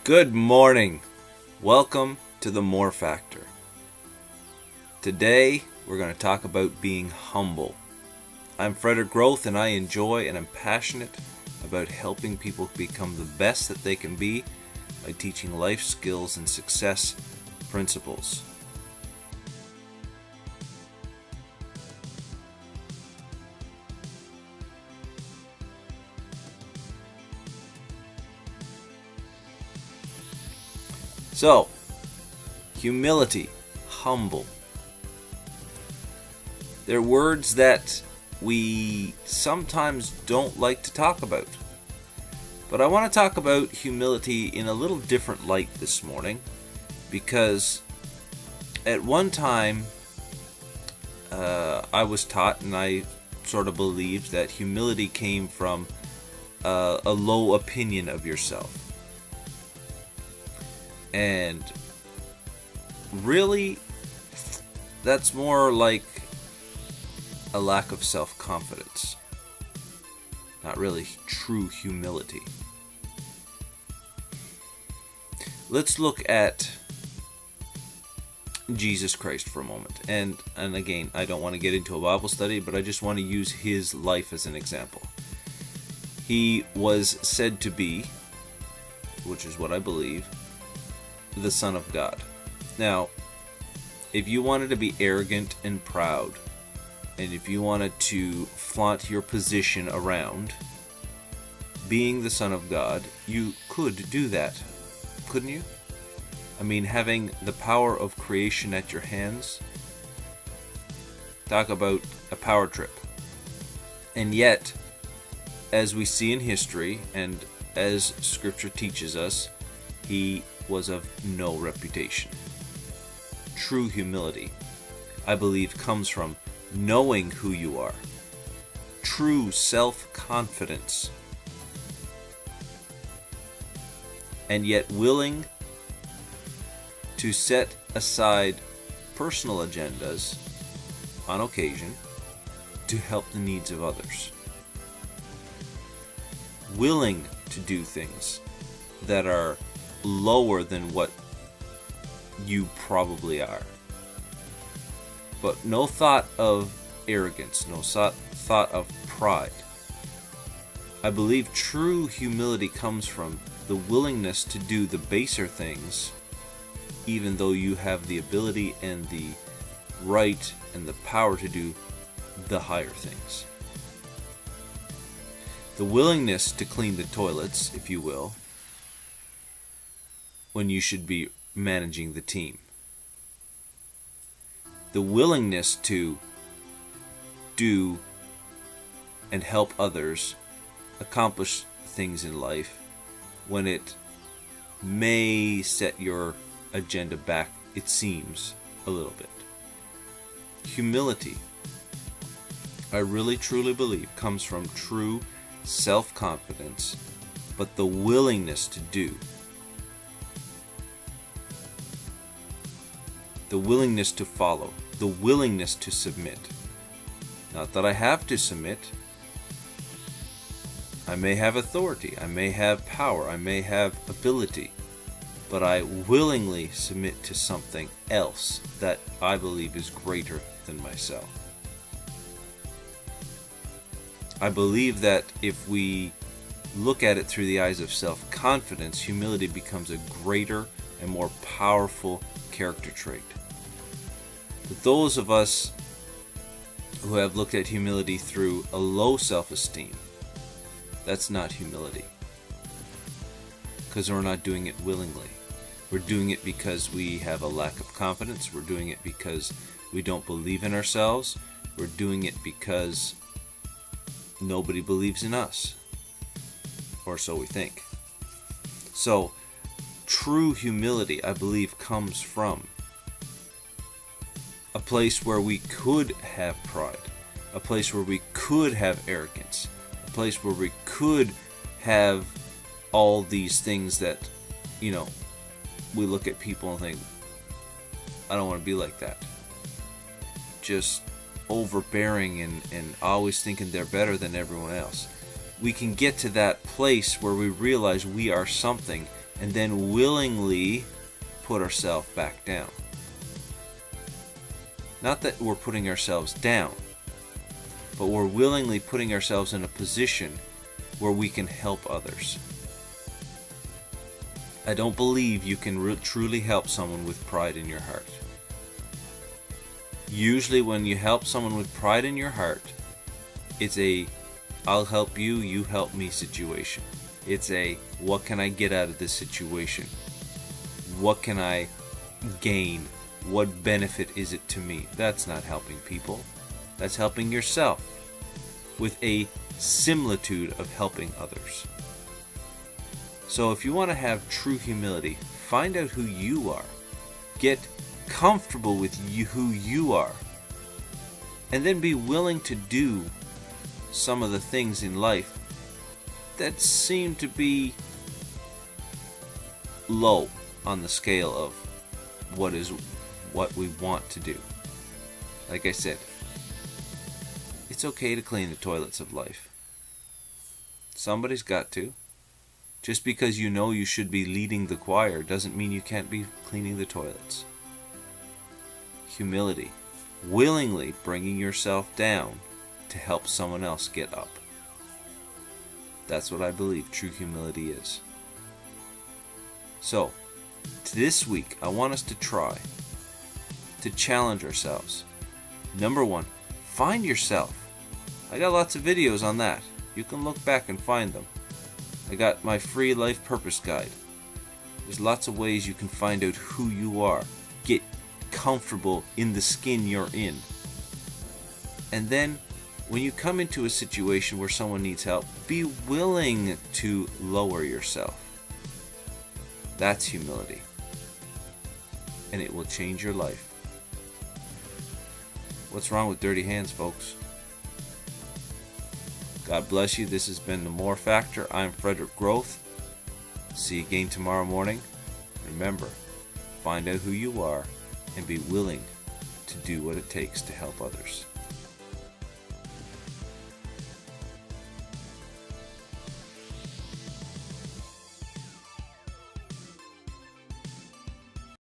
Good morning. Welcome to the More Factor. Today, we're going to talk about being humble. I'm Frederick Groth, and I enjoy and am passionate about helping people become the best that they can be by teaching life skills and success principles. So, humility, humble. They're words that we sometimes don't like to talk about. But I want to talk about humility in a little different light this morning, because at one time I was taught, and I sort of believed, that humility came from a low opinion of yourself. And really, that's more like a lack of self-confidence. Not really true humility. Let's look at Jesus Christ for a moment. And again, I don't want to get into a Bible study, but I just want to use his life as an example. He was said to be, which is what I believe, the Son of God. Now, if you wanted to be arrogant and proud, and if you wanted to flaunt your position around being the Son of God, you could do that, couldn't you? I mean, having the power of creation at your hands. Talk about a power trip. And yet, as we see in history, and as Scripture teaches us, he was of no reputation. True humility, I believe, comes from knowing who you are. True self-confidence. And yet willing to set aside personal agendas on occasion to help the needs of others. Willing to do things that are lower than what you probably are. But no thought of arrogance, no thought of pride. I believe true humility comes from the willingness to do the baser things, even though you have the ability and the right and the power to do the higher things. The willingness to clean the toilets, if you will, when you should be managing the team. The willingness to do and help others accomplish things in life when it may set your agenda back, it seems, a little bit. Humility, I really truly believe, comes from true self-confidence, but the willingness to do. The willingness to follow, the willingness to submit. Not that I have to submit. I may have authority, I may have power, I may have ability, but I willingly submit to something else that I believe is greater than myself. I believe that if we look at it through the eyes of self-confidence, humility becomes a greater and more powerful character trait. But those of us who have looked at humility through a low self-esteem, that's not humility. Because we're not doing it willingly. We're doing it because we have a lack of confidence. We're doing it because we don't believe in ourselves. We're doing it because nobody believes in us. Or so we think. So, true humility, I believe, comes from a place where we could have pride, a place where we could have arrogance, a place where we could have all these things that, we look at people and think, I don't want to be like that. Just overbearing and always thinking they're better than everyone else. We can get to that place where we realize we are something and then willingly put ourselves back down. Not that we're putting ourselves down, but we're willingly putting ourselves in a position where we can help others. I don't believe you can truly help someone with pride in your heart. Usually when you help someone with pride in your heart, it's a I'll help you, you help me situation. It's a what can I get out of this situation? What can I gain? What benefit is it to me? That's not helping people. That's helping yourself with a similitude of helping others. So if you want to have true humility, find out who you are. Get comfortable with who you are. And then be willing to do some of the things in life that seem to be low on the scale of what we want to do. Like I said, it's okay to clean the toilets of life. Somebody's got to. Just because you know you should be leading the choir doesn't mean you can't be cleaning the toilets. Humility. Willingly bringing yourself down to help someone else get up. That's what I believe true humility is. So, this week I want us to try to challenge ourselves. Number one, find yourself. I got lots of videos on that. You can look back and find them. I got my free life purpose guide. There's lots of ways you can find out who you are. Get comfortable in the skin you're in. And then when you come into a situation where someone needs help, be willing to lower yourself. That's humility. And it will change your life. What's wrong with dirty hands, folks? God bless you. This has been The More Factor. I'm Frederick Groth. See you again tomorrow morning. Remember, find out who you are and be willing to do what it takes to help others.